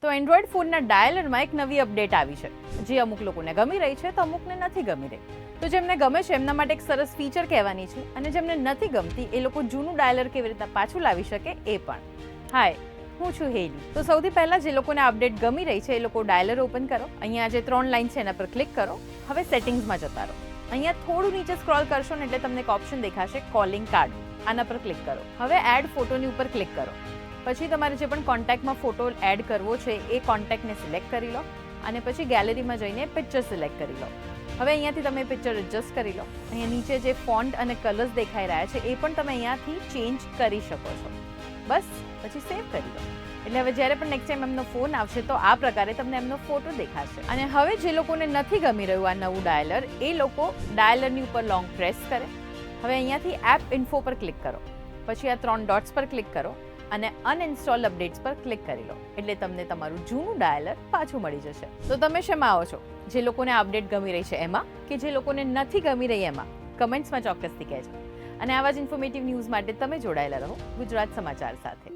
તો એન્ડ્રોઈડ ફોનના ડાયલરમાં એક નવી અપડેટ આવી છે, જે અમુક લોકોને ગમી રહી છે તો અમુકને નથી ગમી રહી. તો જેમને ગમે છે એમના માટે એક સરસ ફીચર કહેવાની છે, અને જેમને નથી ગમતી એ લોકો જૂનું ડાયલર કેવી રીતે પાછું લાવી શકે એ પણ. હાય, હું છું હેલી. તો સૌથી પહેલા જે લોકોને અપડેટ ગમી રહી છે એ લોકો ડાયલર ઓપન કરો. અહીંયા જે 3 લાઈન છે એના પર ક્લિક કરો. હવે સેટિંગ્સમાં જતા રહો. અહીંયા થોડું નીચે સ્ક્રોલ કરશો ને એટલે તમને એક ઓપ્શન દેખાશે કોલિંગ કાર્ડ. આના પર ક્લિક કરો. હવે એડ ફોટોની ઉપર ક્લિક કરો. પછી તમારે જે પણ કોન્ટેક્ટમાં ફોટો એડ કરવો છે એ કોન્ટેક્ટને સિલેક્ટ કરી લો, અને પછી ગેલેરીમાં જઈને પિક્ચર સિલેક્ટ કરી લો. હવે અહીંયાથી તમે પિક્ચર એડજસ્ટ કરી લો. અહીંયા નીચે જે ફોન્ટ અને કલર્સ દેખાઈ રહ્યા છે એ પણ તમે અહીંયાથી ચેન્જ કરી શકો છો. બસ પછી સેવ કરી દો. એટલે હવે જ્યારે પણ નેક્સ્ટ ટાઈમ એમનો ફોન આવશે તો આ પ્રકારે તમને એમનો ફોટો દેખાશે. અને હવે જે લોકોને નથી ગમી રહ્યું આ નવું ડાયલર, એ લોકો ડાયલરની ઉપર લોંગ પ્રેસ કરે. હવે અહીંયાથી એપ ઇન્ફો પર ક્લિક કરો. પછી આ 3 ડોટ્સ પર ક્લિક કરો અને અનઇન્સ્ટોલ અપડેટ્સ પર ક્લિક કરી લો. એટલે તમને તમારું જૂનું ડાયલર પાછું મળી જશે. તો તમે શેમાં આવો છો? જે લોકોને અપડેટ ગમી રહી છે એમાં, કે જે લોકોને નથી ગમી રહી એમાં? કમેન્ટ્સમાં ચોક્કસથી કહેજો. અને આવા જ ઇન્ફોર્મેટિવ ન્યૂઝ માટે તમે જોડાયેલા રહો ગુજરાત સમાચાર સાથે.